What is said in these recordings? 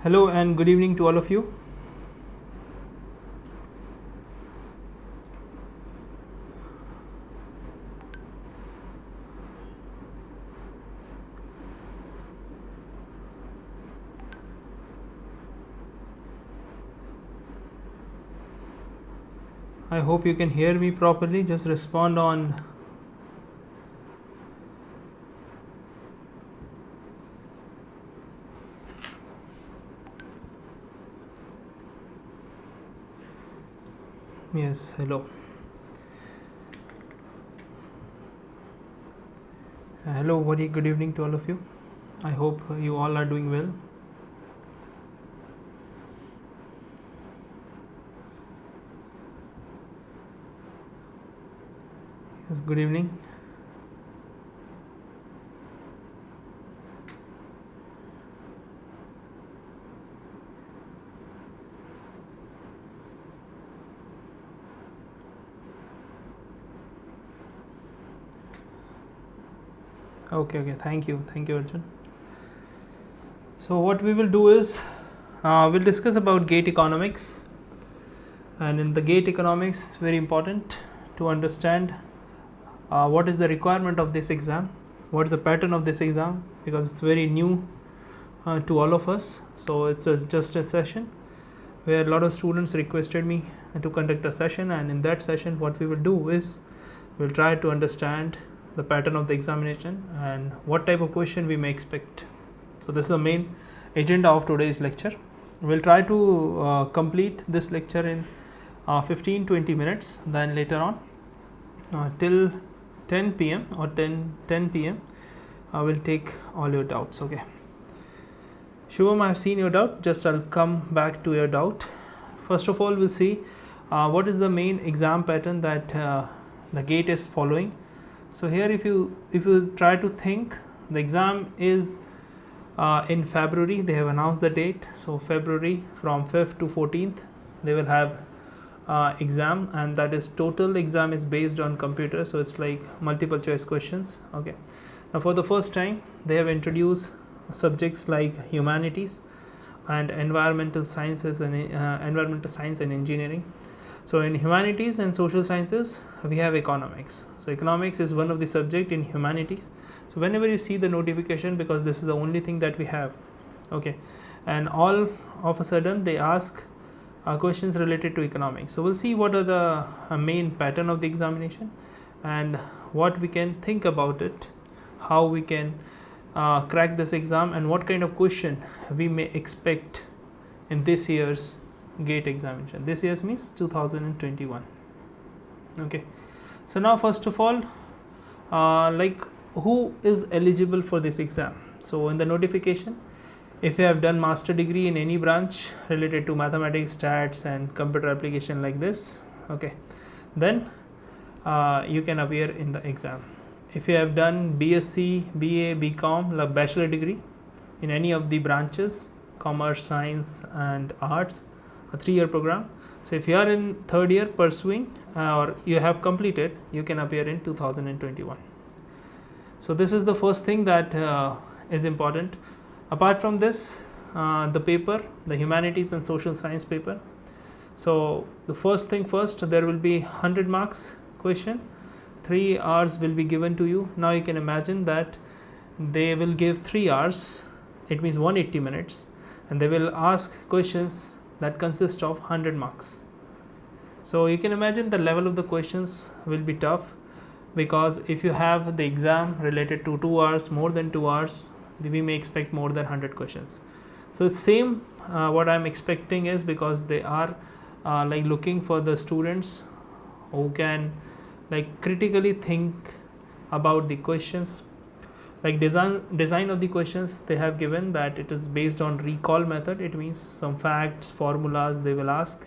Hello and good evening to all of you. I hope you can hear me properly. Just respond on yes, hello. Hello, very good evening to all of you. I hope you all are doing well. Yes, good evening. Okay, thank you, Arjun. So what we will do is we'll discuss about gate economics, and in the gate economics, very important to understand what is the requirement of this exam, what is the pattern of this exam, because it's very new to all of us. So it's just a session where a lot of students requested me to conduct a session, and in that session what we will do is we'll try to understand the pattern of the examination and what type of question we may expect. So this is the main agenda of today's lecture. We'll try to complete this lecture in 15-20 minutes. Then later on till 10 p.m. or 10 p.m. I will take all your doubts. Okay, Shubham, I have seen your doubt. Just I'll come back to your doubt. First of all, we'll see what is the main exam pattern that the gate is following. So here, if you try to think, the exam is in February. They have announced the date. So February from 5th to 14th, they will have exam, and that is total exam is based on computer. So it's like multiple choice questions. Okay. Now for the first time, they have introduced subjects like humanities and environmental sciences and environmental science and engineering. So in humanities and social sciences, we have economics. So economics is one of the subject in humanities. So whenever you see the notification, because this is the only thing that we have, okay, and all of a sudden they ask questions related to economics. So we'll see what are the main pattern of the examination and what we can think about it, how we can crack this exam, and what kind of question we may expect in this year's gate examination. This year's means 2021. Okay, so now first of all, like who is eligible for this exam? So in the notification, if you have done master degree in any branch related to mathematics, stats and computer application like this, okay, then you can appear in the exam. If you have done BSc, BA, BCom, like bachelor degree in any of the branches, commerce, science and arts, a 3-year program. So if you are in 3rd year pursuing or you have completed, you can appear in 2021. So this is the first thing that is important. Apart from this, the paper, the humanities and social science paper. So the first thing first, there will be 100 marks question. 3 hours will be given to you. Now you can imagine that they will give 3 hours, it means 180 minutes, and they will ask questions that consist of 100 marks. So you can imagine the level of the questions will be tough, because if you have the exam related to 2 hours, more than 2 hours, we may expect more than 100 questions. So it's same what I'm expecting is, because they are like looking for the students who can like critically think about the questions. Like design of the questions, they have given that it is based on recall method. It means some facts, formulas they will ask,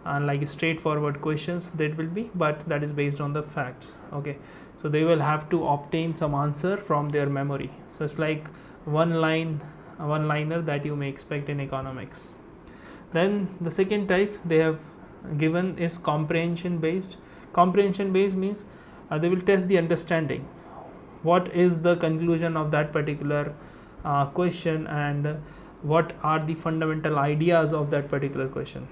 and like straightforward questions that will be, but that is based on the facts. Okay, so they will have to obtain some answer from their memory. So it's like one liner that you may expect in economics. Then the second type they have given is comprehension based. Comprehension based means they will test the understanding. What is the conclusion of that particular question, and what are the fundamental ideas of that particular question.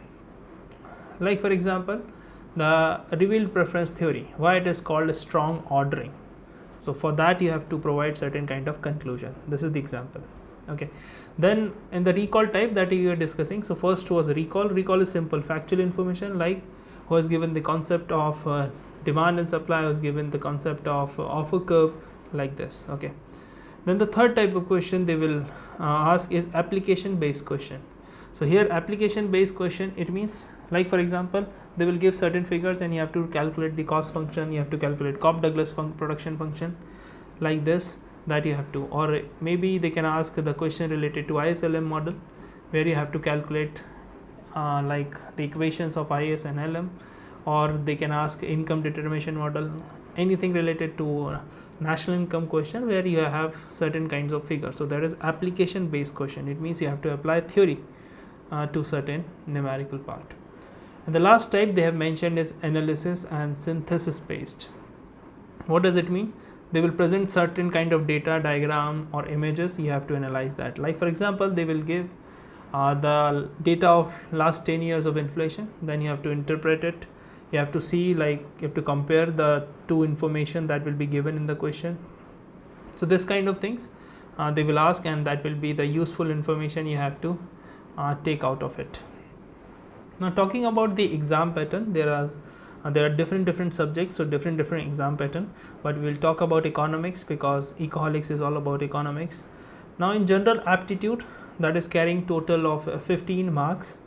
Like for example, the revealed preference theory, why it is called a strong ordering. So for that you have to provide certain kind of conclusion. This is the example. Okay, then in the recall type that you are discussing, so first was recall. Recall is simple factual information, like who has given the concept of demand and supply, was given the concept of offer curve, like this. Okay, then the third type of question they will ask is application based question. So here application based question, it means like for example, they will give certain figures and you have to calculate the cost function, you have to calculate Cobb-Douglas production function, like this, that you have to. Or maybe they can ask the question related to ISLM model, where you have to calculate like the equations of IS and LM, or they can ask income determination model, anything related to national income question where you have certain kinds of figures. So that is application based question. It means you have to apply theory to certain numerical part. And the last type they have mentioned is analysis and synthesis based. What does it mean? They will present certain kind of data, diagram or images, you have to analyze that. Like for example, they will give the data of last 10 years of inflation, then you have to interpret it, you have to see, like you have to compare the two information that will be given in the question. So this kind of things they will ask, and that will be the useful information you have to take out of it. Now talking about the exam pattern, there are different subjects, so different exam pattern, but we will talk about economics because Ecoholics is all about economics. Now in general aptitude, that is carrying total of 15 marks.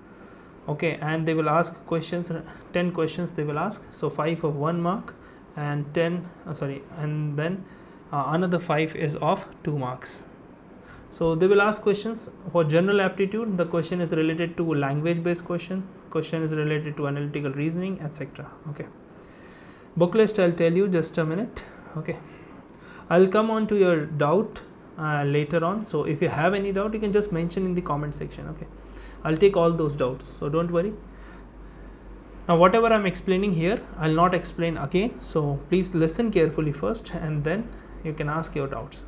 Okay, and they will ask questions, 10 questions they will ask, so 5 of 1 mark and and then another 5 is of 2 marks. So they will ask questions for general aptitude. The question is related to language based question is related to analytical reasoning, etc. Okay, book list I'll tell you just a minute. Okay, I'll come on to your doubt later on, so if you have any doubt you can just mention in the comment section. Okay, I'll take all those doubts, so don't worry. Now whatever I'm explaining here, I'll not explain again, so please listen carefully first and then you can ask your doubts.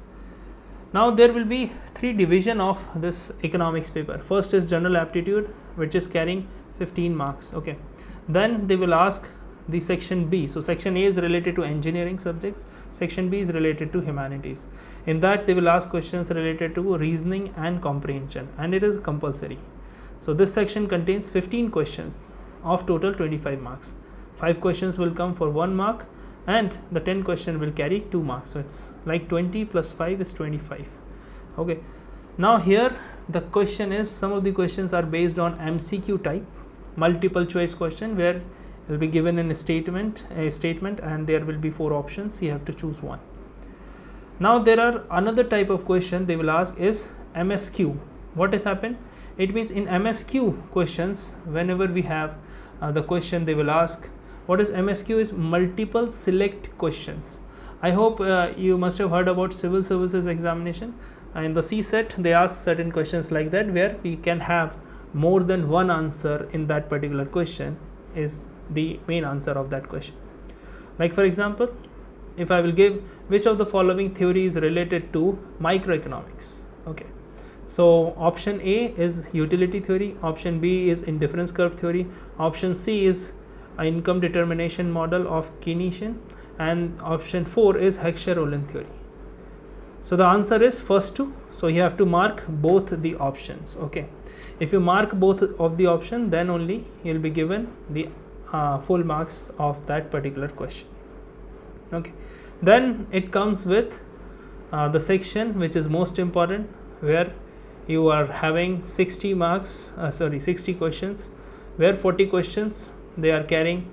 Now there will be 3 division of this economics paper. First is general aptitude, which is carrying 15 marks. Okay, then they will ask the section B. So section A is related to engineering subjects, section B is related to humanities. In that they will ask questions related to reasoning and comprehension, and it is compulsory. So this section contains 15 questions of total 25 marks. 5 questions will come for 1 mark and the 10 question will carry 2 marks. So it's like 20 plus 5 is 25. Okay, now here the question is, some of the questions are based on MCQ type, multiple choice question, where it will be given in a statement and there will be 4 options, you have to choose one. Now there are another type of question they will ask is MSQ. What has happened? It means in MSQ questions, whenever we have the question, they will ask, what is MSQ is multiple select questions. I hope you must have heard about civil services examination. In the CSET they ask certain questions like that, where we can have more than one answer in that particular question is the main answer of that question. Like for example, if I will give which of the following theory is related to microeconomics. Okay, so option A is utility theory, option B is indifference curve theory, option C is income determination model of Keynesian, and option 4 is Heckscher-Ohlin theory. So the answer is first 2, so you have to mark both the options. Okay, if you mark both of the option, then only you will be given the full marks of that particular question. Okay, then it comes with the section which is most important, where you are having 60 marks 60 questions, where 40 questions they are carrying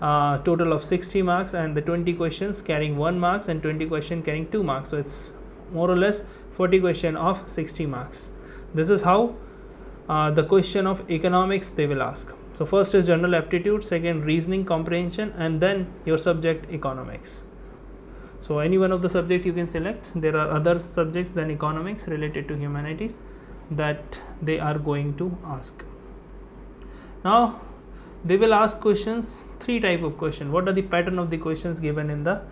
total of 60 marks, and the 20 questions carrying 1 marks and 20 question carrying 2 marks. So it's more or less 40 question of 60 marks. This is how the question of economics they will ask. So first is general aptitude, second reasoning comprehension, and then your subject economics. So any one of the subject you can select. There are other subjects than economics related to humanities that they are going to ask. Now they will ask questions, 3 type of question. What are the pattern of the questions given in the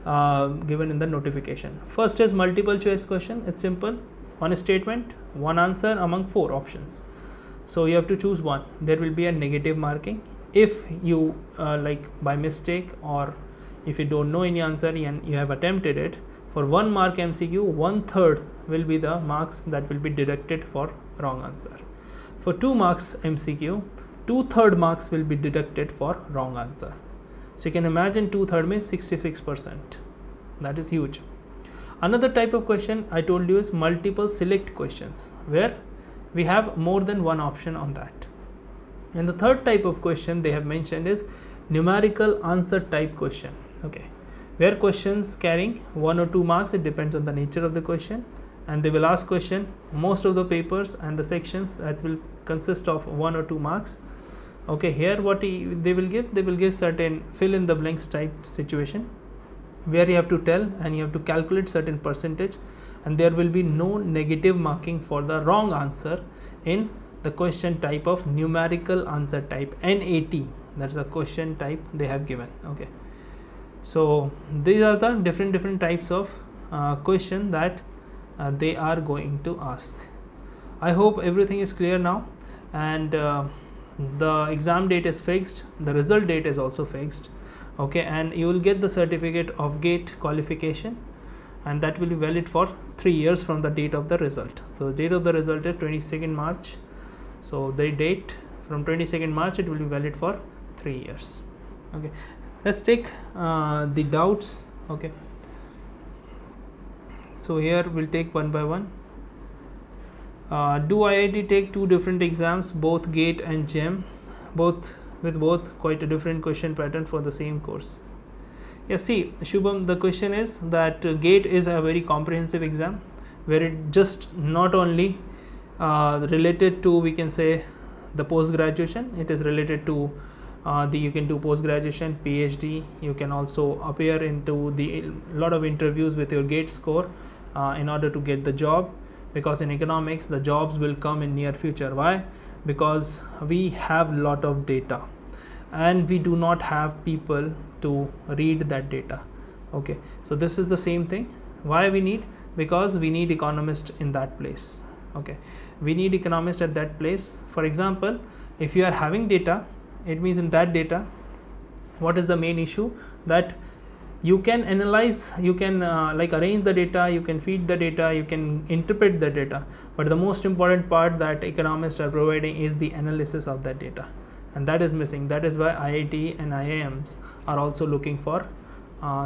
notification? First is multiple choice question. It's simple. one statement, one answer among 4 options. So you have to choose one. There will be a negative marking if you like by mistake, or if you don't know any answer and you have attempted it. For 1 mark MCQ, 1/3 will be the marks that will be deducted for wrong answer. For 2 marks MCQ, 2/3 marks will be deducted for wrong answer. So you can imagine 2/3 means 66%. That is huge. Another type of question I told you is multiple select questions, where we have more than one option on that. And the third type of question they have mentioned is numerical answer type question. Okay, where questions carrying 1 or 2 marks, it depends on the nature of the question, and they will ask question most of the papers and the sections that will consist of 1 or 2 marks. Okay, here what they will give certain fill in the blanks type situation, where you have to tell and you have to calculate certain percentage, and there will be no negative marking for the wrong answer in the question type of numerical answer type, NAT. That's the question type they have given. Okay, so these are the different types of question that they are going to ask. I hope everything is clear now, and the exam date is fixed, the result date is also fixed. Okay, and you will get the certificate of GATE qualification, and that will be valid for 3 years from the date of the result. So date of the result is 22nd March. So the date from 22nd March, it will be valid for 3 years. Okay, let's take the doubts. Okay, so here we'll take one by one. Do IIT take 2 different exams, both GATE and GEM, with both quite a different question pattern for the same course? Yes, see Shubham, the question is that GATE is a very comprehensive exam, where it just not only related to, we can say, the post graduation, it is related to you can do post graduation, PhD. You can also appear into the lot of interviews with your GATE score in order to get the job, because in economics the jobs will come in near future. Why? Because we have lot of data and we do not have people to read that data. Okay, so this is the same thing. Why we need? Because we need economist in that place. Okay, we need economist at that place. For example, if you are having data, it means in that data, what is the main issue? That you can analyze, you can like arrange the data, you can feed the data, you can interpret the data, but the most important part that economists are providing is the analysis of that data, and that is missing. That is why IIT and IIMs are also looking for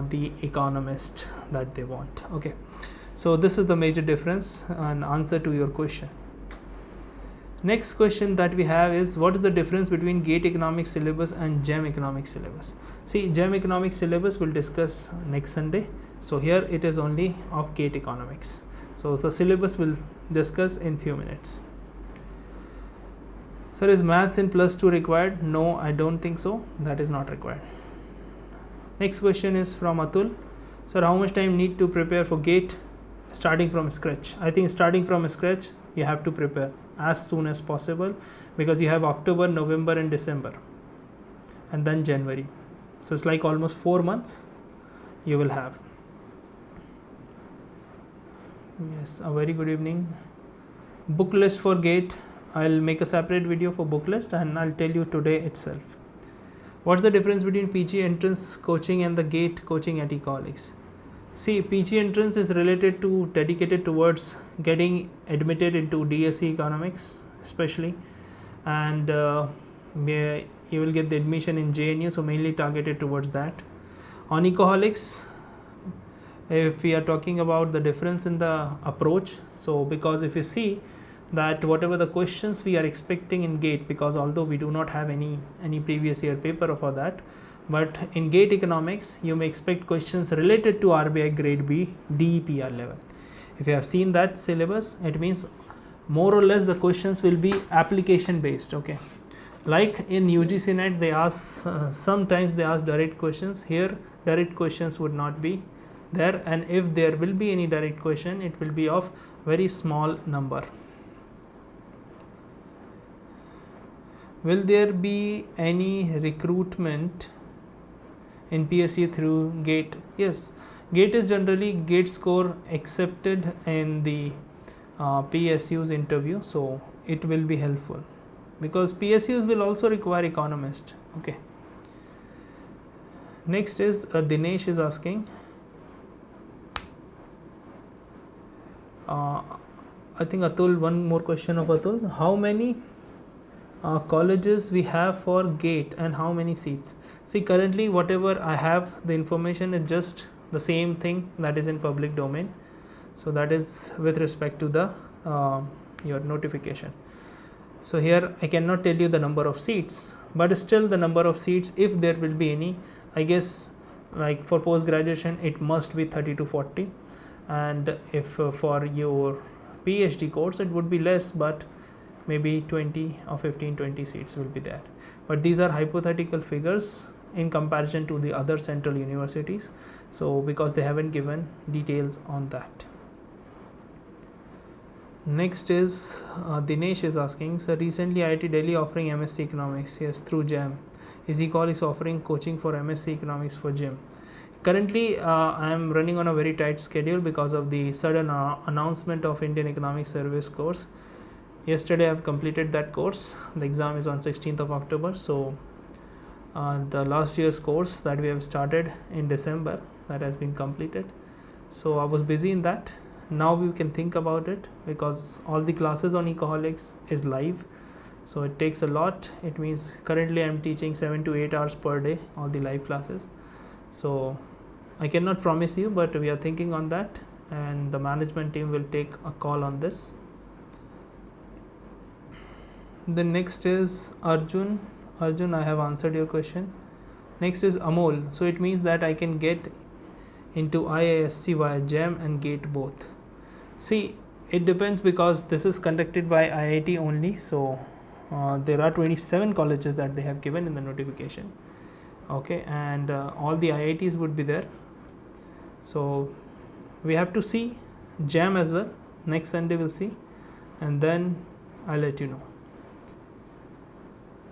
the economist that they want. Okay, so this is the major difference and answer to your question. Next question that we have is, what is the difference between GATE economics syllabus and GEM economics syllabus? See, GEM economics syllabus we'll discuss next Sunday. So here it is only of GATE economics. So the syllabus we'll discuss in few minutes. Sir, is maths in +2 required? No, I don't think so. That is not required. Next question is from Atul. Sir, how much time need to prepare for GATE starting from scratch? I think starting from scratch you have to prepare as soon as possible, because you have October, November and December, and then January. So it's like almost 4 months you will have. Yes, a very good evening. Book list for GATE, I'll make a separate video for book list and I'll tell you today itself. What's the difference between PG entrance coaching and the GATE coaching at Ecoholics? See, PG entrance is related to, dedicated towards getting admitted into DSE economics especially, and you will get the admission in JNU, so mainly targeted towards that. On Ecoholics, if we are talking about the difference in the approach, so because if you see that whatever the questions we are expecting in GATE, because although we do not have any previous year paper for that, but in GATE economics you may expect questions related to RBI grade B DEPR level. If you have seen that syllabus, it means more or less the questions will be application based. Okay, like in UGC NET they ask sometimes they ask direct questions. Here direct questions would not be there, and if there will be any direct question, it will be of very small number. Will there be any recruitment in PSC through GATE? Yes, GATE is generally GATE score accepted in the PSU's interview, so it will be helpful because PSUs will also require economist. Okay. Next is Dinesh is asking, I think Atul, one more question of Atul. How many colleges we have for GATE and how many seats? See, currently whatever I have, the information is just the same thing that is in public domain. So that is with respect to the your notification. So here I cannot tell you the number of seats, but still the number of seats, if there will be any, I guess like for post graduation it must be 30 to 40, and if for your PhD course it would be less, but maybe 20 or 15, 20 seats will be there. But these are hypothetical figures in comparison to the other central universities, so because they haven't given details on that. Next is Dinesh is asking, sir, recently IIT Delhi offering MSc Economics, yes, through GEM. Is Ecoholics offering coaching for MSc Economics for GEM? Currently, I am running on a very tight schedule because of the sudden announcement of Indian Economic Service course. Yesterday, I have completed that course. The exam is on 16th of October. So, the last year's course that we have started in December, that has been completed. So, I was busy in that. Now we can think about it because all the classes on Ecoholics is live. So, it takes a lot. It means currently I am teaching 7 to 8 hours per day, all the live classes. So, I cannot promise you, but we are thinking on that, and the management team will take a call on this. The next is Arjun. Arjun, I have answered your question. Next is Amol. So it means that I can get into IISc via GEM and GATE both. See, it depends because this is conducted by IIT only. So there are 27 colleges that they have given in the notification. Okay, and all the IITs would be there. So we have to see GEM as well. Next Sunday we'll see, and then I'll let you know.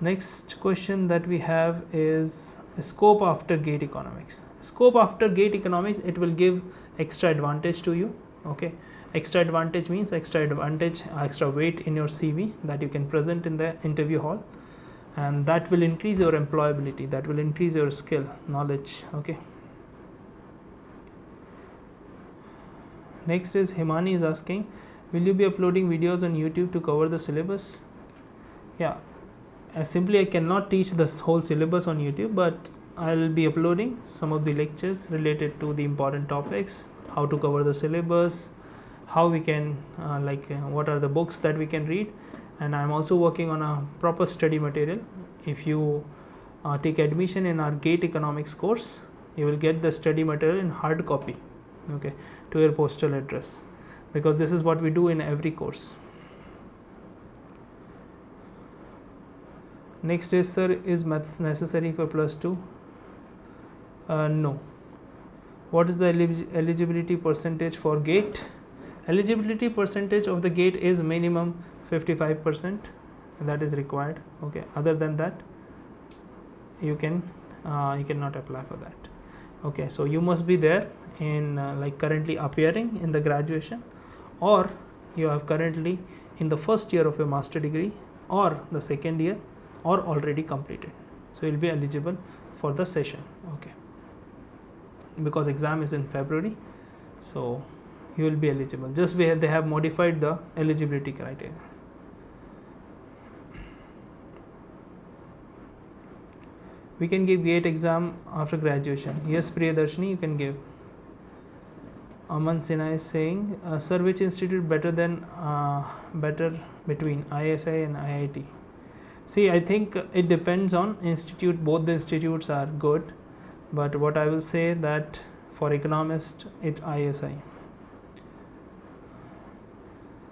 Next question that we have is scope after GATE Economics. Scope after GATE Economics, it will give extra advantage to you. Okay, extra advantage means extra weight in your CV that you can present in the interview hall, and that will increase your employability, that will increase your skill, knowledge. Okay. Next is Himani is asking, will you be uploading videos on YouTube to cover the syllabus? Yeah. Simply I cannot teach this whole syllabus on YouTube, but I'll be uploading some of the lectures related to the important topics, how to cover the syllabus, how we can what are the books that we can read, and I'm also working on a proper study material. If you take admission in our GATE Economics course, you will get the study material in hard copy, okay, to your postal address, because this is what we do in every course. Next is, sir, is maths necessary for +2? No. What is the eligibility percentage for GATE? Eligibility percentage of the GATE is minimum 55%, and that is required. Okay. Other than that, you cannot apply for that. Okay. So you must be there in currently appearing in the graduation, or you are currently in the first year of your master degree or the second year, or already completed. So you'll be eligible for the session. Okay, because exam is in February, so you will be eligible. Just where they have modified the eligibility criteria. We can give GATE exam after graduation. Yes, Priyadarshini, you can give. Aman Sinha is saying, sir, which institute better between ISI and IIT? See, I think it depends on institute. Both the institutes are good, but what I will say that for Economist, it's ISI.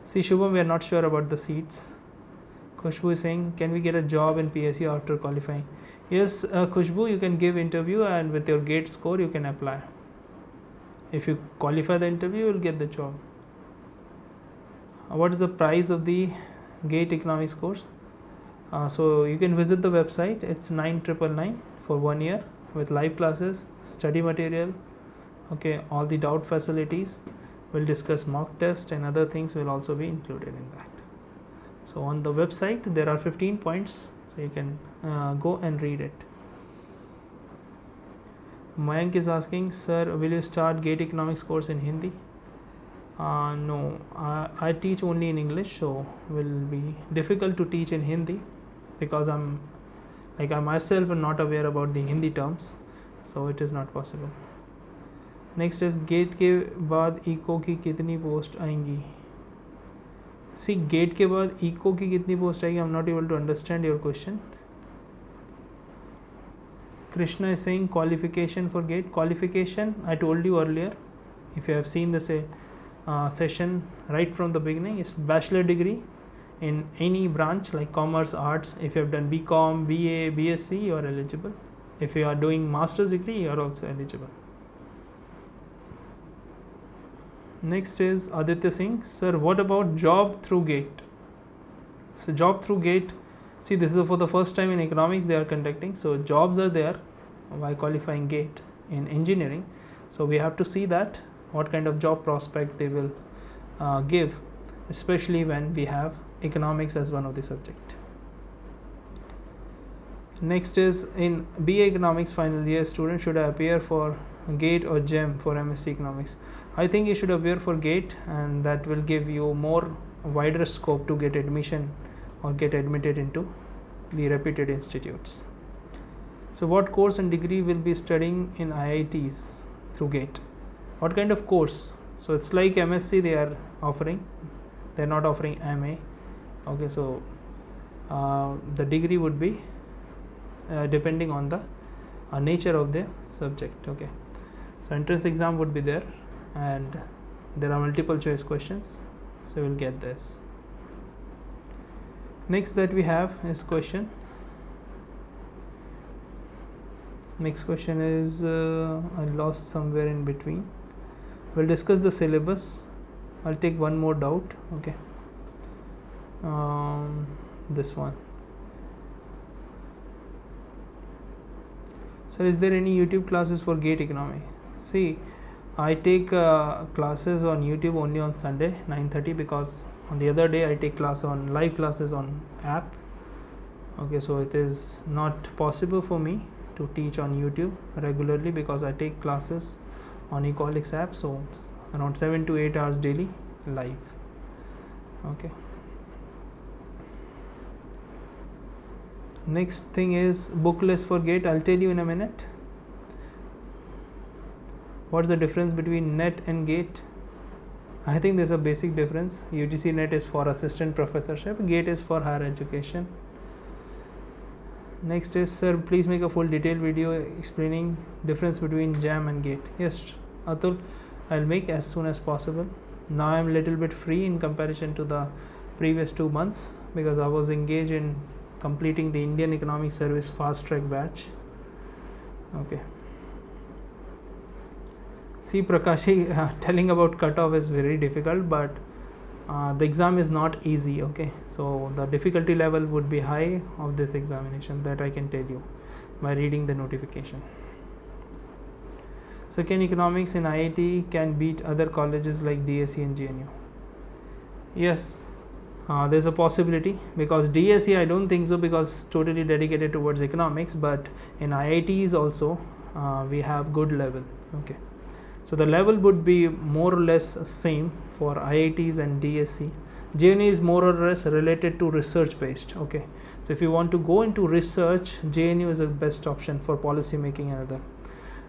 See, Shubham, we are not sure about the seats. Khushbu is saying, can we get a job in PSU after qualifying? Yes, Khushbu, you can give interview, and with your GATE score, you can apply. If you qualify the interview, you will get the job. What is the price of the GATE Economics course? So you can visit the website. It's 9,999 for 1 year with live classes, study material, okay, all the doubt facilities, We'll discuss mock test and other things will also be included in that. So on the website there are 15 points, so you can go and read it. Mayank is asking, sir, will you start GATE economics course in Hindi? No, I teach only in English, so will be difficult to teach in Hindi because I myself am not aware about the Hindi terms, so it is not possible. Next is GATE के बाद eco की कितनी post आएंगी? See, GATE के बाद eco की कितनी post आएगी? I'm not able to understand your question. Krishna is saying qualification for GATE. Qualification, I told you earlier, if you have seen this session right from the beginning, is bachelor degree in any branch like commerce, arts. If you have done BCom, BA, BSc, you are eligible. If you are doing master's degree, you are also eligible. Next is Aditya Singh, sir, what about job through GATE? So job through GATE, see, this is for the first time in economics they are conducting, so jobs are there by qualifying GATE in engineering. So we have to see that what kind of job prospect they will give, especially when we have economics as one of the subject. Next is in BA economics final year student, should I appear for GATE or GEM for MSc economics? I think you should appear for GATE, and that will give you more wider scope to get admission or get admitted into the reputed institutes. So what course and degree will be studying in IITs through GATE? What kind of course? So it's like MSc they are offering, they are not offering MA. Okay, so the degree would be depending on the nature of the subject. Okay, so entrance exam would be there, and there are multiple choice questions, so we'll get this. Next that we have is question. Next question is I lost somewhere in between. We'll discuss the syllabus. I'll take one more doubt. Okay, this one. So is there any YouTube classes for GATE economy? See, I take classes on YouTube only on Sunday 9:30, because on the other day I take live classes on app. Okay, so it is not possible for me to teach on YouTube regularly because I take classes on Ecoholics app, so around 7 to 8 hours daily live. Okay. Next thing is book list for GATE. I'll tell you in a minute. What's the difference between NET and GATE? I think there's a basic difference. UGC NET is for assistant professorship, GATE is for higher education. Next is, sir, please make a full detailed video explaining difference between JAM and GATE. Yes, Atul, I'll make as soon as possible. Now I'm a little bit free in comparison to the previous 2 months because I was engaged in completing the Indian Economic Service fast track batch. Okay. See, Prakashi, telling about cutoff is very difficult, but the exam is not easy. Okay, so the difficulty level would be high of this examination, that I can tell you by reading the notification. So can economics in IIT can beat other colleges like DSE and GNU? Yes, there's a possibility, because DSE I don't think so, because totally dedicated towards economics, but in IITs also we have good level. Okay, so the level would be more or less same for IITs and DSE. GNU is more or less related to research based. Okay, so if you want to go into research, GNU is the best option for policy making and other.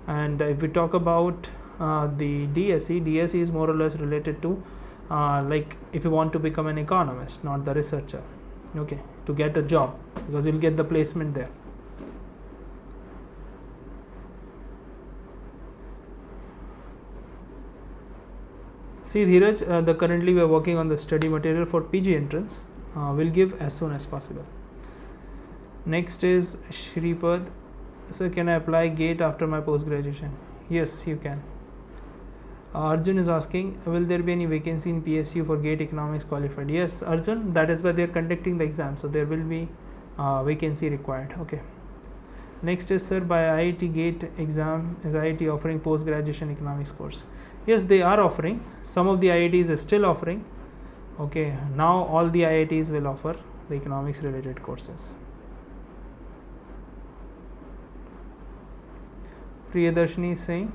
And if we talk about the DSE is more or less related to like if you want to become an economist, not the researcher. Okay, to get a job, because you'll get the placement there. See, Dheeraj, currently we are working on the study material for PG entrance. We'll give as soon as possible. Next is Shripad. So can I apply GATE after my post graduation? Yes, you can. Arjun is asking, will there be any vacancy in PSU for GATE economics qualified? Yes, Arjun, that is why they are conducting the exam, so there will be vacancy required. Okay. Next is, sir, by IIT GATE exam, is IIT offering post graduation economics course? Yes, they are offering. Some of the IITs are still offering. Okay, now all the IITs will offer the economics related courses. Priyadarshini is saying,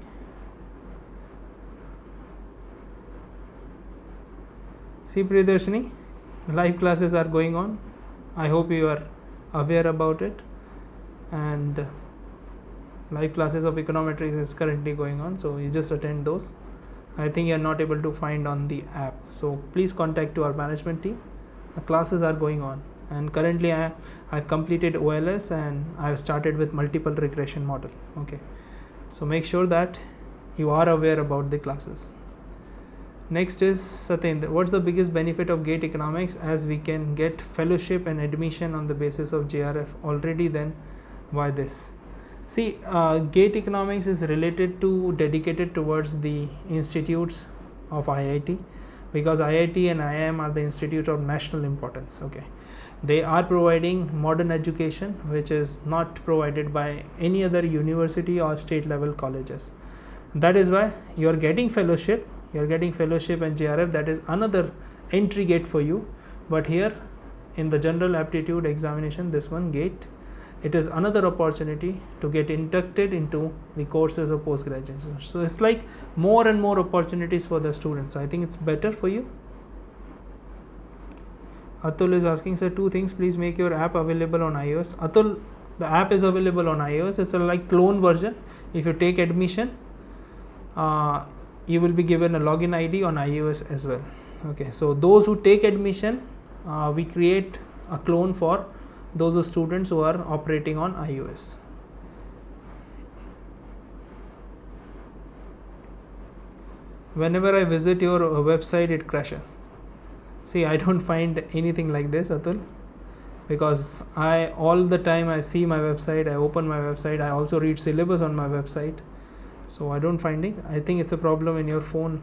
see Priyadarshini, live classes are going on. I hope you are aware about it, and live classes of Econometrics is currently going on, so you just attend those. I think you are not able to find on the app, so please contact to our management team. The classes are going on, and currently I've completed OLS and I've started with multiple regression model. Okay, so make sure that you are aware about the classes. Next is Satyendra. What's the biggest benefit of GATE Economics, as we can get fellowship and admission on the basis of JRF already? Then why this? See, GATE Economics is dedicated towards the institutes of IIT, because IIT and IIM are the institutes of national importance. Okay, they are providing modern education which is not provided by any other university or state level colleges. That is why you are getting fellowship. You are getting fellowship and JRF. That is another entry gate for you. But here in the general aptitude examination, this one GATE, it is another opportunity to get inducted into the courses of post graduation. So it's like more and more opportunities for the students. I think it's better for you. Atul is asking, sir, two things. Please make your app available on iOS. Atul, the app is available on iOS. It's a like clone version. If you take admission, you will be given a login ID on iOS as well. Okay, so those who take admission, we create a clone for those students who are operating on iOS. Whenever I visit your website, it crashes. See, I don't find anything like this, Atul, because all the time I see my website, I open my website, I also read syllabus on my website. So I don't find it. I think it's a problem in your phone.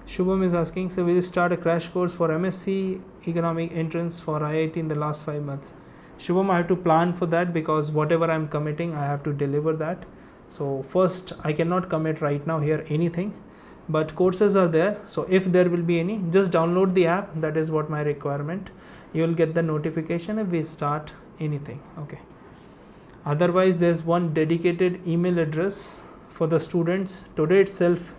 Shubham is asking, so will you start a crash course for MSc economic entrance for IIT in the last 5 months? Shubham, I have to plan for that, because whatever I'm committing, I have to deliver that. So first, I cannot commit right now here anything, but courses are there. So if there will be any, just download the app. That is what my requirement. You will get the notification if we start anything. Okay. Otherwise, there's one dedicated email address for the students. Today itself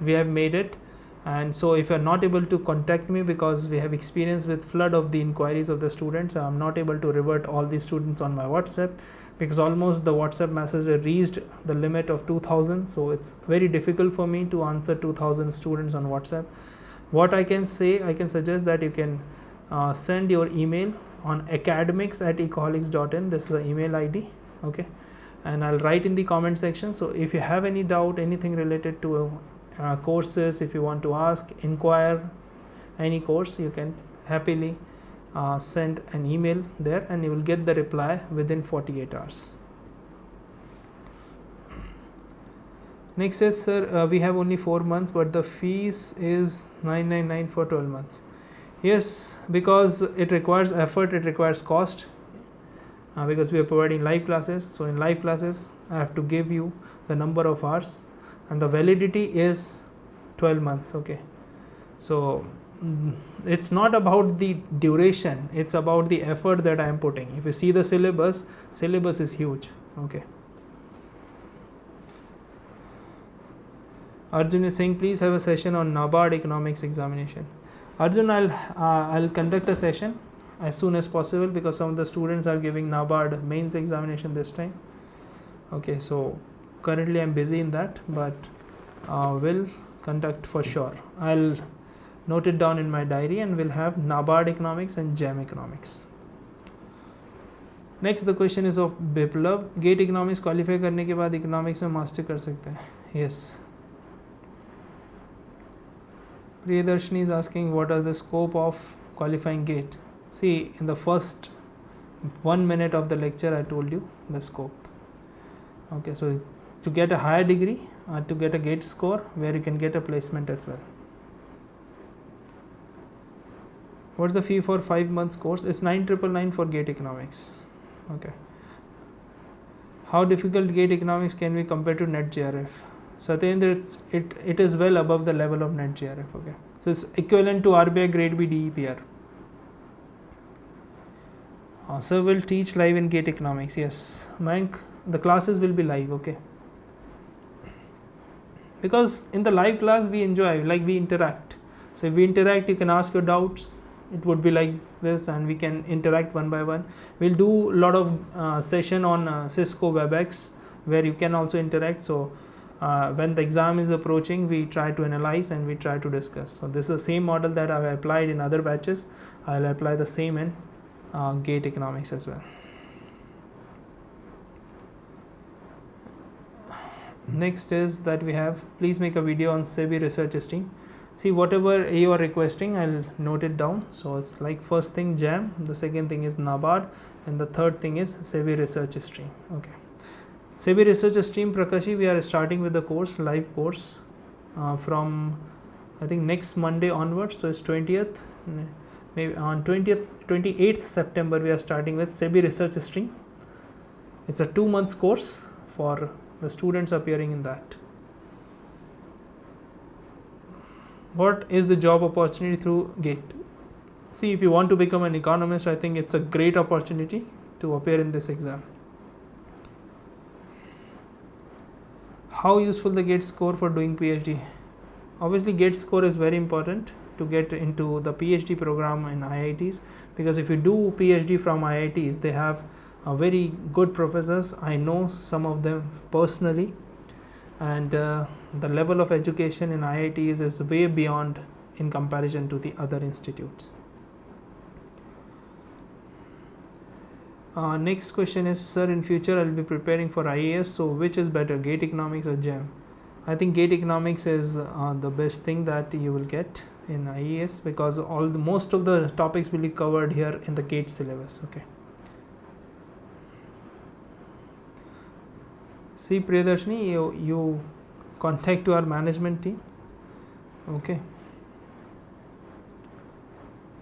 we have made it, and so if you are not able to contact me, because we have experience with flood of the inquiries of the students, I am not able to revert all the students on my WhatsApp, because almost the WhatsApp message reached the limit of 2000, so it's very difficult for me to answer 2000 students on WhatsApp. What I can say, I can suggest that you can send your email on academics@ecoholics.in. this is the email ID. Okay, and I'll write in the comment section. So if you have any doubt, anything related to courses, if you want to ask, inquire any course, you can happily send an email there, and you will get the reply within 48 hours. Next is, sir, we have only 4 months, but the fees is 999 for 12 months. Yes, because it requires effort, it requires cost. Because we are providing live classes, so in live classes I have to give you the number of hours, and the validity is 12 months. Okay, so it's not about the duration, it's about the effort that I am putting. If you see the syllabus is huge. Okay, Arjun is saying, please have a session on NABARD economics examination. Arjun, I'll conduct a session as soon as possible, because some of the students are giving NABARD mains examination this time. Okay, so currently I'm busy in that, but will conduct for sure. I'll note it down in my diary, and we'll have NABARD economics and GEM economics. Next, the question is of Biplab. GATE economics qualify करने के बाद economics में master कर सकते हैं? Yes. Priyadarshini is asking, what are the scope of qualifying GATE? See, in the first 1 minute of the lecture, I told you the scope. Okay, so to get a higher degree, to get a GATE score, where you can get a placement as well. What's the fee for 5 months course? It's 9,999 for GATE economics. Okay. How difficult GATE economics can be compared to NET JRF? So at the end it is well above the level of net GRF. Okay, so it's equivalent to RBI grade B DEPR. So we'll teach live in GATE Economics. Yes, Mayank, the classes will be live. Okay, because in the live class we enjoy, like we interact. So if we interact, you can ask your doubts. It would be like this, and we can interact one by one. We'll do a lot of session on Cisco WebEx where you can also interact. So when the exam is approaching, we try to analyze and we try to discuss. So this is the same model that I've applied in other batches. I'll apply the same in GATE Economics as well. Next is that we have, please make a video on SEBI research stream. See, whatever you are requesting, I'll note it down. So it's like first thing JAM, the second thing is NABARD, and the third thing is SEBI research stream. Okay, SEBI research stream, Prakashi, we are starting with the course, live course from I think next Monday onwards. So it's 20th, maybe on 28th September we are starting with SEBI research stream. It's a 2 months course for the students appearing in that. What is the job opportunity through GATE? See, if you want to become an economist, I think it's a great opportunity to appear in this exam. How useful the GATE score for doing PhD? Obviously, GATE score is very important to get into the PhD program in IITs, because if you do PhD from IITs, they have very good professors. I know some of them personally, and the level of education in IITs is way beyond in comparison to the other institutes. Next question is, sir, in future I'll be preparing for IAS, so which is better, GATE Economics or GEM? I think GATE Economics is the best thing that you will get in IAS, because most of the topics will be covered here in the GATE syllabus. Okay. See, Priyadarshini, you contact to our management team. Okay.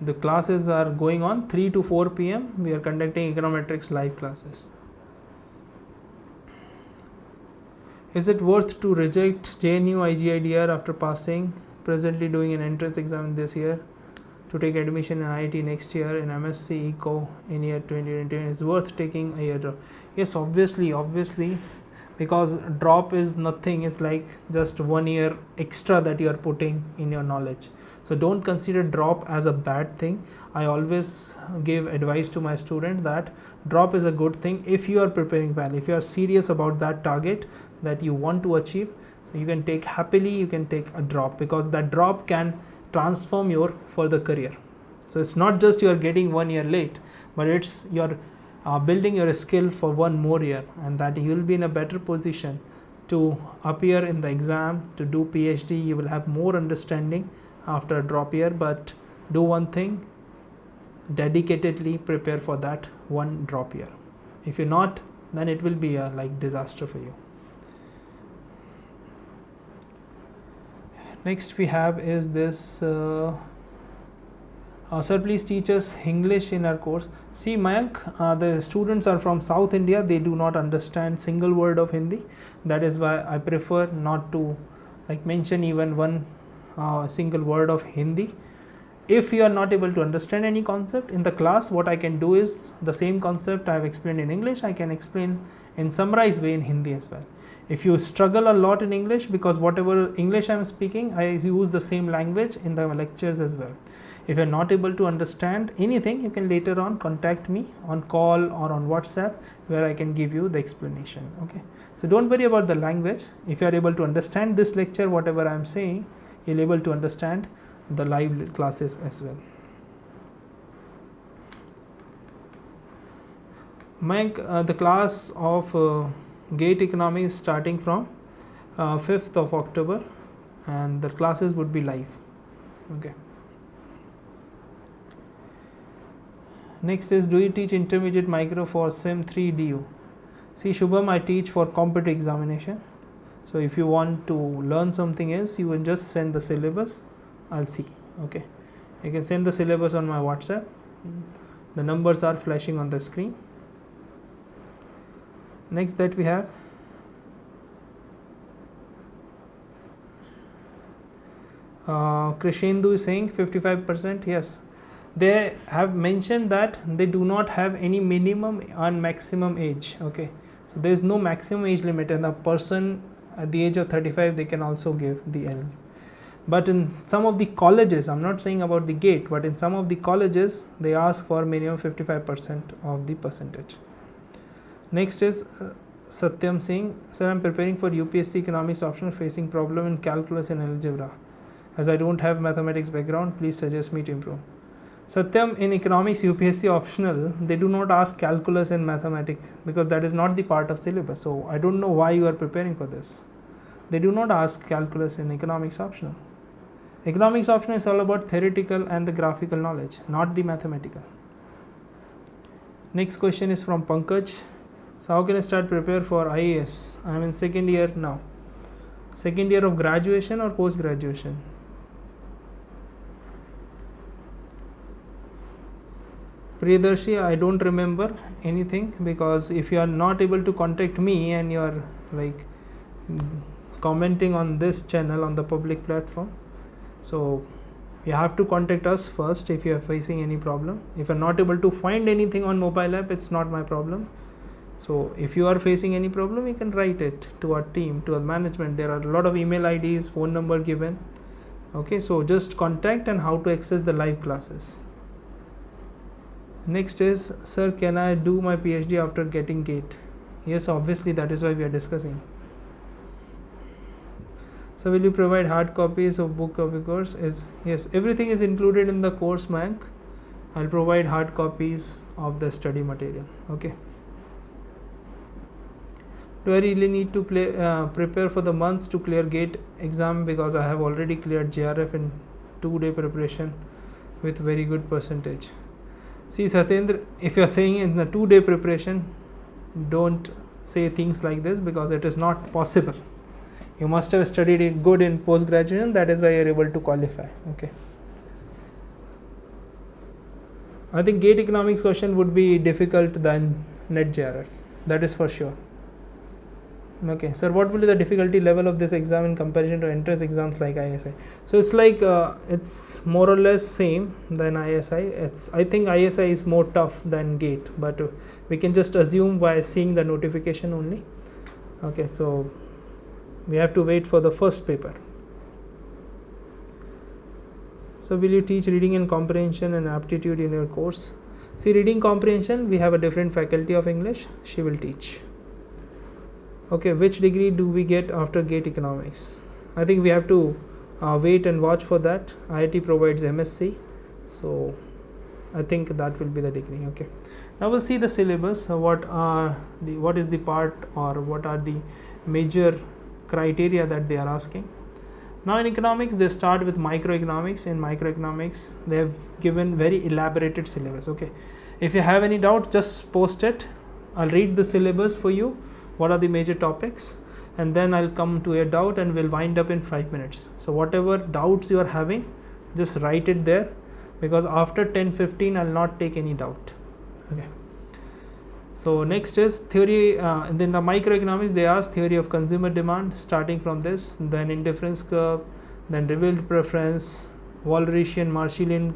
The classes are going on 3 to 4 p.m. We are conducting Econometrics live classes. Is it worth to reject JNU IGIDR after passing, presently doing an entrance exam this year, to take admission in IIT next year in MSc Eco in year 2020? Is worth taking a year drop? Yes, obviously, because drop is nothing, it's like just 1 year extra that you are putting in your knowledge. So don't consider drop as a bad thing. I always give advice to my student that drop is a good thing if you are preparing well, if you are serious about that target that you want to achieve. So you can take happily, you can take a drop, because that drop can transform your further career. So it's not just you are getting 1 year late, but it's your building your skill for 1 more year, and that you will be in a better position to appear in the exam, to do PhD. You will have more understanding after a drop year. But do one thing, dedicatedly prepare for that 1 drop year. If you're not, then it will be a like disaster for you. Next we have is this, sir, please teach us English in our course. See, Mayank, the students are from South India, they do not understand single word of Hindi. That is why I prefer not to like mention even one single word of Hindi. If you are not able to understand any concept in the class, what I can do is the same concept I have explained in English, I can explain in summarized way in Hindi as well. If you struggle a lot in English, because whatever English I am speaking, I use the same language in the lectures as well. If you are not able to understand anything, you can later on contact me on call or on WhatsApp, where I can give you the explanation. Okay. So don't worry about the language. If you are able to understand this lecture, whatever I am saying, you'll be able to understand the live classes as well. Mayank, the class of GATE Economics is starting from 5th of October, and the classes would be live. Okay. Next is, do you teach intermediate micro for SIM 3 DU? See, Shubham, I teach for competitive examination. So if you want to learn something else, you can just send the syllabus. I'll see. Okay. You can send the syllabus on my WhatsApp. The numbers are flashing on the screen. Next that we have, Krishendu is saying 55%. Yes, they have mentioned that they do not have any minimum and maximum age. Okay, so there is no maximum age limit, and the person at the age of 35 they can also give the L. But in some of the colleges, I'm not saying about the GATE, but in some of the colleges they ask for minimum 55% of the percentage. Next is Satyam Singh. Sir, I'm preparing for UPSC economics optional, facing problem in calculus and algebra. As I don't have mathematics background, please suggest me to improve. Satyam, in economics UPSC optional, they do not ask calculus and mathematics because that is not the part of syllabus. So I don't know why you are preparing for this. They do not ask calculus in economics optional. Economics optional is all about theoretical and the graphical knowledge, not the mathematical. Next question is from Pankaj. So how can I start prepare for IAS? I am in second year now. Second year of graduation or post graduation? Priyadarshi, I don't remember anything, because if you are not able to contact me and you are like commenting on this channel on the public platform, so you have to contact us first if you are facing any problem. If you are not able to find anything on mobile app, it's not my problem. So if you are facing any problem, you can write it to our team, to our management. There are a lot of email IDs, phone number given. Okay, so just contact and how to access the live classes. Next is, sir, can I do my PhD after getting GATE? Yes, obviously, that is why we are discussing. So will you provide hard copies of book of your course? Yes, everything is included in the course bank. I'll provide hard copies of the study material. Okay. Do I really need to prepare for the months to clear GATE exam, because I have already cleared JRF in 2-day preparation with very good percentage? See, Satyendra, if you are saying in the 2-day preparation, don't say things like this, because it is not possible. You must have studied it good in post graduation, that is why you are able to qualify. Okay. I think GATE economics question would be difficult than NET JRF, that is for sure. Okay, sir, what will be the difficulty level of this exam in comparison to entrance exams like ISI? So it's like it's more or less same than ISI. I think ISI is more tough than GATE, but we can just assume by seeing the notification only. Okay, so we have to wait for the first paper. So will you teach reading and comprehension and aptitude in your course? See, reading comprehension, we have a different faculty of English, she will teach. Okay, which degree do we get after GATE economics? I think we have to wait and watch for that. IIT provides MSc, so I think that will be the degree. Okay, now we'll see the syllabus. What is the part, or what are the major criteria that they are asking? Now in economics, they start with microeconomics. In microeconomics, they have given very elaborated syllabus. Okay, if you have any doubt, just post it. I'll read the syllabus for you. What are the major topics, and then I'll come to a doubt and we'll wind up in 5 minutes. So whatever doubts you are having, just write it there, because after 10:15 I'll not take any doubt. Okay. So next is theory, and then the microeconomics, they ask theory of consumer demand, starting from this, then indifference curve, then revealed preference, Walrasian, Marshallian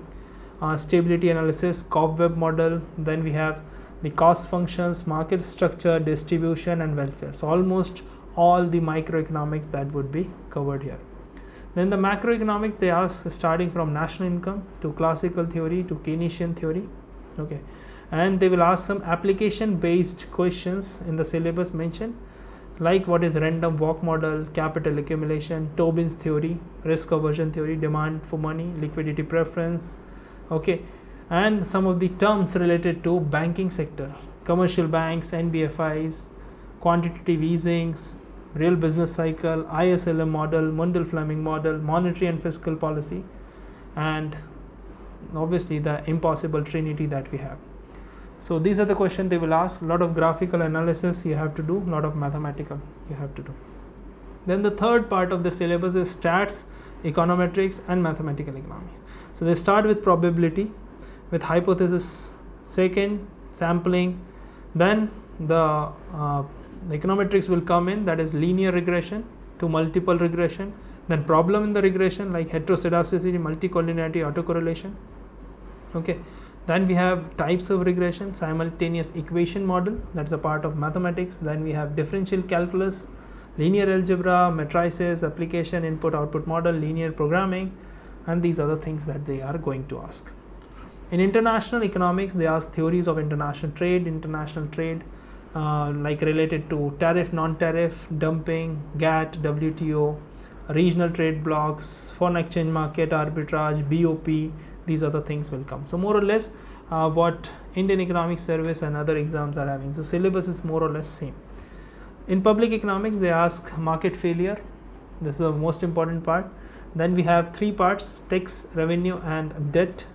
stability analysis, cobweb model, then we have the cost functions, market structure, distribution and welfare. So almost all the microeconomics that would be covered here. Then the macroeconomics, they ask starting from national income to classical theory to Keynesian theory. Okay, and they will ask some application based questions in the syllabus mentioned, like what is random walk model, capital accumulation, Tobin's theory, risk aversion theory, demand for money, liquidity preference. Okay, and some of the terms related to banking sector, commercial banks, NBFIs, quantitative easings, real business cycle, ISLM model, Mundell-Fleming model, monetary and fiscal policy, and obviously the impossible trinity that we have. So these are the questions they will ask. A lot of graphical analysis you have to do, a lot of mathematical you have to do. Then the third part of the syllabus is stats, econometrics and mathematical economics. So they start with probability, with hypothesis, second sampling, then the econometrics will come in, that is linear regression to multiple regression, Then problem in the regression like heteroscedasticity, multicollinearity, autocorrelation. Okay. Then we have types of regression, simultaneous equation model, that's a part of mathematics. Then we have differential calculus, linear algebra, matrices, application, input output model, linear programming, and these other things that they are going to ask. In international economics, they ask theories of international trade, like related to tariff, non-tariff, dumping, GATT, WTO, regional trade blocks, foreign exchange market, arbitrage, BOP, these other things will come. So more or less what Indian Economic Service and other exams are having. So syllabus is more or less same. In public economics, they ask market failure. This is the most important part. Then we have three parts: tax, revenue, and debt.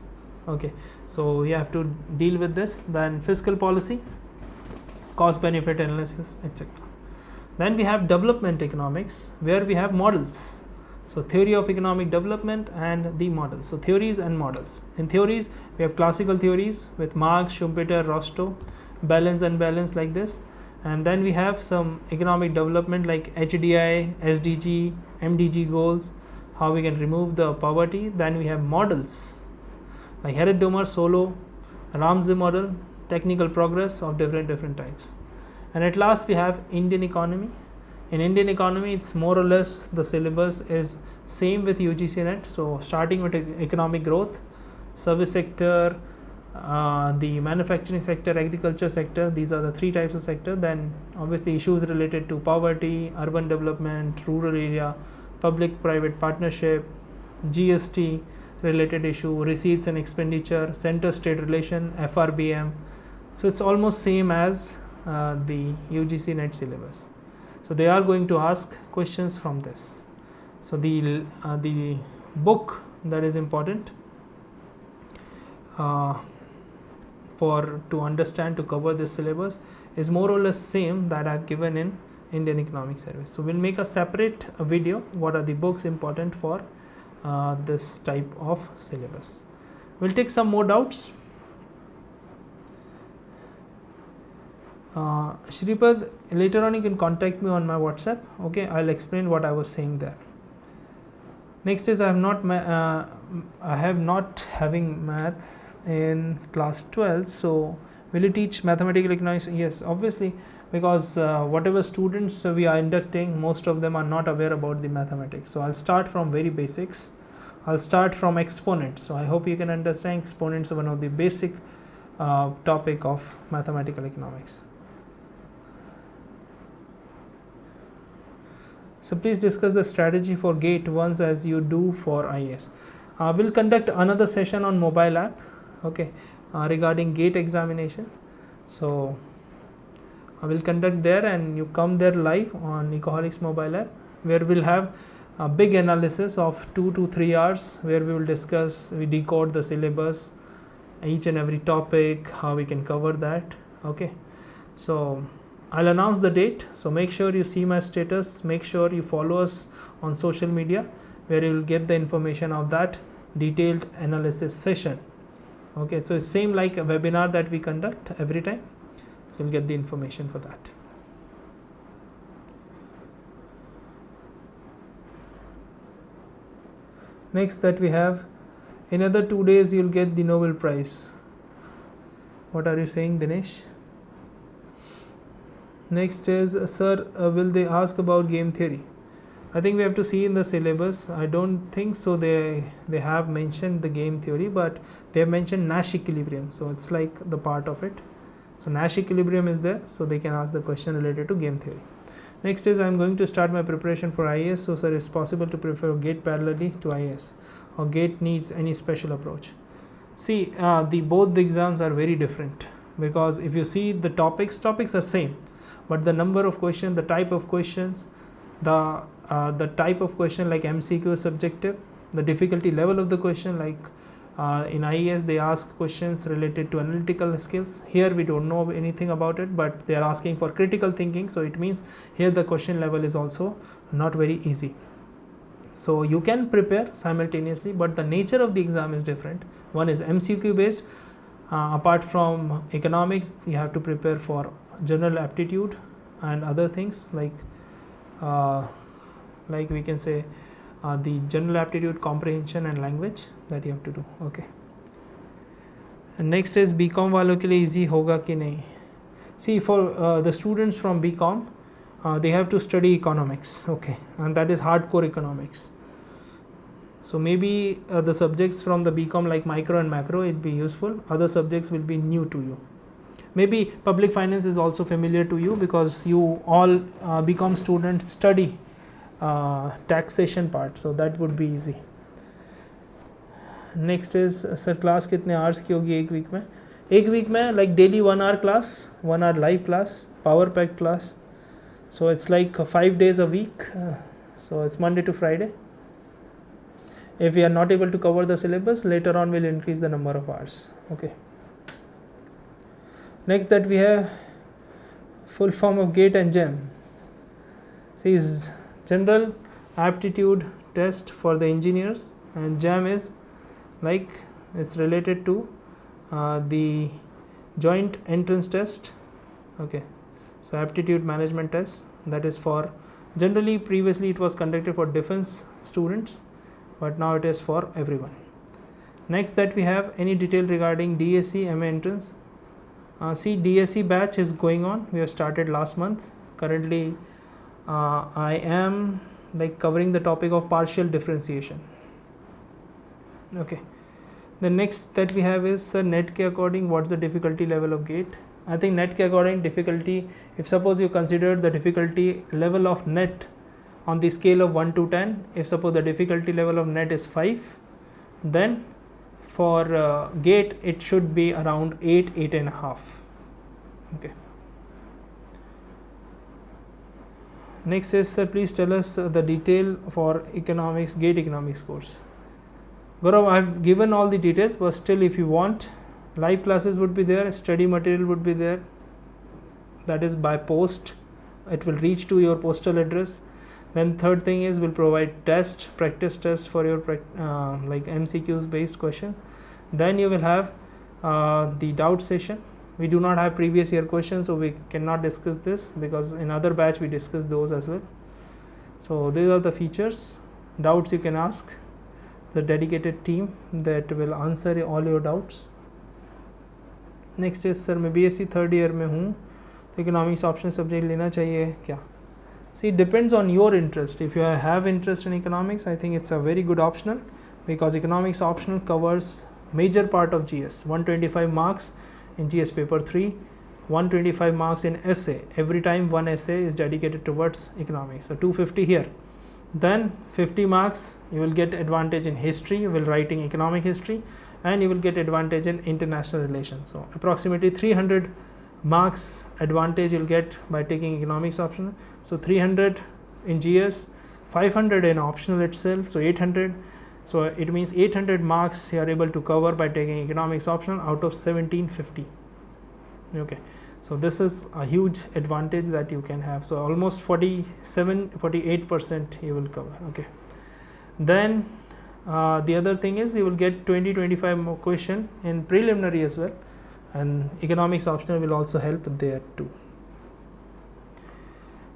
Okay, so we have to deal with this. Then fiscal policy, cost benefit analysis, etc. Then we have development economics, where we have models. So theory of economic development and the models. So theories and models. In theories, we have classical theories with Marx, Schumpeter, Rostow, balance and balance like this. And then we have some economic development like HDI, SDG, MDG goals, how we can remove the poverty. Then we have models like Herod-Domer, Solow, Ramsey model, technical progress of different types. And at last we have Indian economy. In Indian economy, it's more or less the syllabus is same with UGC net. So starting with economic growth, service sector, the manufacturing sector, agriculture sector, these are the three types of sector. Then obviously issues related to poverty, urban development, rural area, public-private partnership, GST related issue, receipts and expenditure, center-state relation, FRBM. So it's almost same as the UGC net syllabus. So they are going to ask questions from this. So the book that is important to understand, to cover this syllabus is more or less same that I've given in Indian Economic Service. So we'll make a separate video. What are the books important for this type of syllabus? We'll take some more doubts. Shripad, later on you can contact me on my WhatsApp. Okay, I'll explain what I was saying there. Next is I have not having maths in class 12. So will you teach mathematical economics? Yes, obviously, because whatever students we are inducting, most of them are not aware about the mathematics. So I'll start from very basics. I'll start from exponents. So I hope you can understand exponents are one of the basic topic of mathematical economics. So please discuss the strategy for GATE once as you do for IAS. We'll conduct another session on mobile app, okay, regarding GATE examination. So I will conduct there, and you come there live on Ecoholics mobile app, where we'll have a big analysis of 2 to 3 hours, where we will discuss, we decode the syllabus, each and every topic, how we can cover that. Okay, so I'll announce the date. So make sure you see my status, make sure you follow us on social media, where you will get the information of that detailed analysis session. Okay, so it's same like a webinar that we conduct every time. So you'll get the information for that. Next that we have, in another 2 days you'll get the Nobel Prize. What are you saying, Dinesh? Next is, sir, will they ask about game theory? I think we have to see in the syllabus. I don't think so they have mentioned the game theory, but they have mentioned Nash equilibrium. So it's like the part of it. So Nash equilibrium is there, so they can ask the question related to game theory. Next is, I'm going to start my preparation for IAS. So sir, it's possible to prepare GATE parallelly to IAS, or GATE needs any special approach? See, both the exams are very different, because if you see the topics are same, but the number of questions, the type of questions, the type of question like MCQ is subjective, the difficulty level of the question, like in IAS they ask questions related to analytical skills. Here we don't know anything about it, but they are asking for critical thinking, so it means here the question level is also not very easy. So you can prepare simultaneously, but the nature of the exam is different. One is MCQ based. Apart from economics, you have to prepare for general aptitude and other things like we can say the general aptitude, comprehension and language that you have to do. Okay. And next is BCom वालों के लिए easy होगा कि नहीं. See, for the students from BCom, they have to study economics, okay, and that is hardcore economics. So maybe the subjects from the BCom like micro and macro, it be useful. Other subjects will be new to you. Maybe public finance is also familiar to you because you all BCom students study taxation part, so that would be easy. Next is sir, class कितने hours की होगी एक week में? एक week में like daily 1 hour class, 1 hour live class, power packed class. So it's like 5 days a week. So it's Monday to Friday. If we are not able to cover the syllabus, later on we'll increase the number of hours. Okay. Next that we have full form of GATE and GEM. See, is general aptitude test for the engineers, and GEM is like it's related to the joint entrance test. Okay, so aptitude management test, that is for generally previously it was conducted for defense students, but now it is for everyone. Next that we have any detail regarding DSC MA entrance. See, DSC batch is going on. We have started last month. Currently I am like covering the topic of partial differentiation. Okay, the next that we have is net ke according what's the difficulty level of GATE. I think net ke according difficulty, if suppose you consider the difficulty level of net on the scale of 1 to 10, if suppose the difficulty level of net is 5, then for GATE it should be around 8, 8.5. Okay. Next is please tell us the detail for economics, GATE economics course. Gaurav, I have given all the details, but still if you want, live classes would be there, study material would be there, that is by post, it will reach to your postal address. Then third thing is we'll provide test, practice test for your like MCQs based question. Then you will have the doubt session. We do not have previous year questions, so we cannot discuss this because in other batch we discussed those as well. So these are the features. Doubts you can ask the dedicated team that will answer all your doubts. Next is sir मैं BSc third year में हूँ तो economics optional subject लेना चाहिए क्या? See, it depends on your interest. If you have interest in economics, I think it's a very good optional because economics optional covers major part of GS. 125 marks in GS paper 3, 125 marks in essay. Every time one essay is dedicated towards economics. So 250 here. Then 50 marks you will get advantage in history, you will writing economic history, and you will get advantage in international relations. So approximately 300 marks advantage you'll get by taking economics optional. So 300 in GS, 500 in optional itself, so 800. So it means 800 marks you are able to cover by taking economics optional out of 1750. Okay, so this is a huge advantage that you can have. So almost 48% you will cover. Okay, then the other thing is you will get 20-25 more question in preliminary as well, and economics optional will also help there too.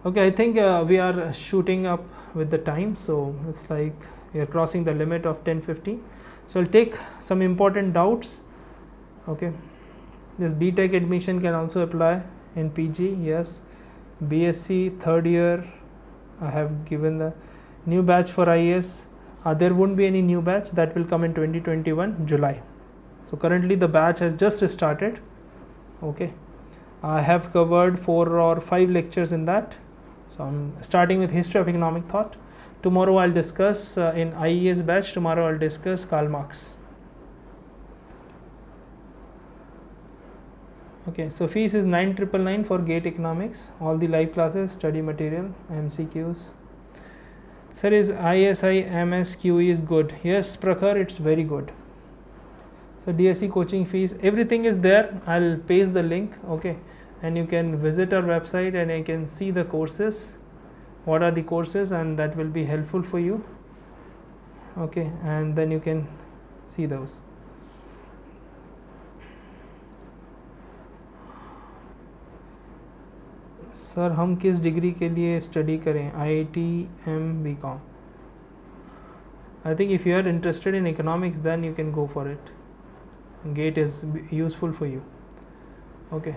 Okay, I think we are shooting up with the time, so it's like we are crossing the limit of 10:50. So I'll take some important doubts. Okay, this BTech admission can also apply in PG. Yes, BSc third year I have given the new batch for IAS. There won't be any new batch, that will come in 2021 July. So currently the batch has just started. Okay, I have covered 4 or 5 lectures in that. So I'm starting with history of economic thought. Tomorrow I'll discuss in IES batch, tomorrow I'll discuss Karl Marx. Okay, so fees is 9,999 for GATE economics, all the live classes, study material, MCQs. Sir, is ISI MS QE is good? Yes, Prakhar, it's very good. So DSC coaching fees, everything is there. I'll paste the link. Okay, and you can visit our website and you can see the courses, what are the courses, and that will be helpful for you. Okay, and then you can see those. Sir हम किस degree के लिए study करें? IIT M BCom. I think if you are interested in economics, then you can go for it. GATE is useful for you. Okay.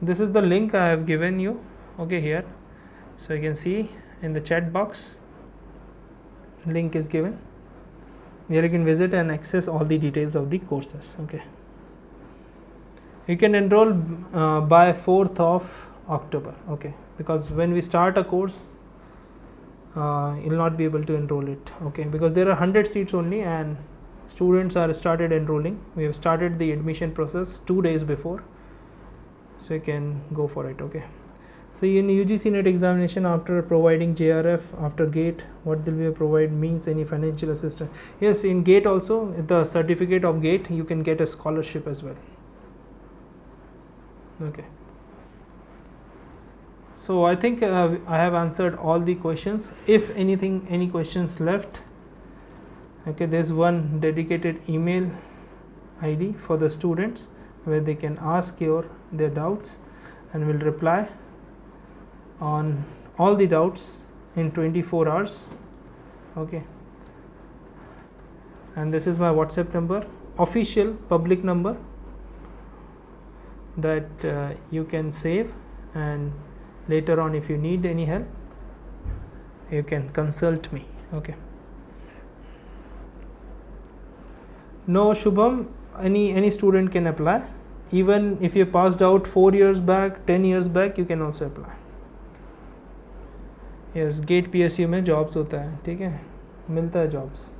This is the link I have given you. Okay, here. So you can see in the chat box, link is given. Here you can visit and access all the details of the courses. Okay. You can enroll by 4th of October. Okay, because when we start a course, you'll not be able to enroll it. Okay, because there are 100 seats only and students are started enrolling. We have started the admission process 2 days before, so you can go for it. Okay. So in UGC NET examination, after providing JRF, after GATE, what will we provide means any financial assistance? Yes, in GATE also, the certificate of GATE, you can get a scholarship as well. Okay. So I think I have answered all the questions. If anything, any questions left, okay, there's one dedicated email ID for the students where they can ask their doubts, and will reply on all the doubts in 24 hours. Okay. And this is my WhatsApp number, official public number, that you can save, and later on if you need any help, you can consult me. Okay. No, Shubham, any student can apply. Even if you passed out 4 years back, 10 years back, you can also apply. Yes, GATE PSU में jobs होता है, ठीक है, मिलता है jobs.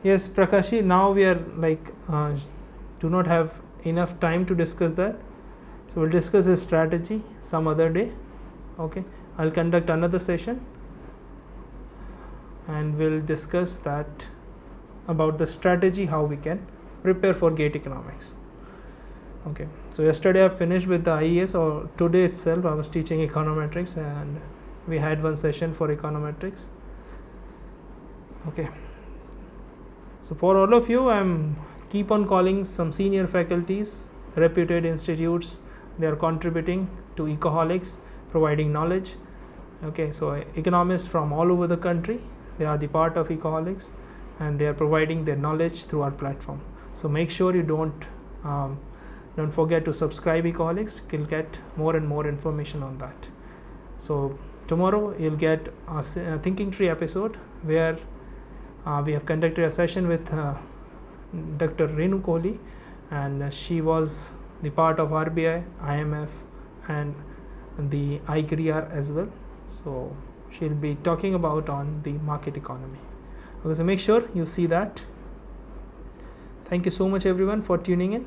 Yes, Prakashi, now we are like do not have enough time to discuss that, so we'll discuss a strategy some other day. Okay, I'll conduct another session and we'll discuss that about the strategy, how we can prepare for GATE economics. Okay, so yesterday I finished with the IES, or today itself I was teaching econometrics and we had one session for econometrics. Okay, so for all of you, I'm keep on calling some senior faculties, reputed institutes. They are contributing to Ecoholics, providing knowledge. Okay, so economists from all over the country, they are the part of Ecoholics, and they are providing their knowledge through our platform. So make sure you don't forget to subscribe Ecoholics. You'll get more and more information on that. So tomorrow you'll get a thinking tree episode where we have conducted a session with Dr. Renu Kohli, and she was the part of RBI, IMF, and the ICRR as well. So she'll be talking about on the market economy. Okay, so make sure you see that. Thank you so much everyone for tuning in.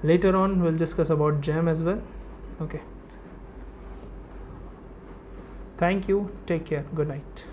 Later on we'll discuss about GEM as well. Okay. Thank you. Take care. Good night.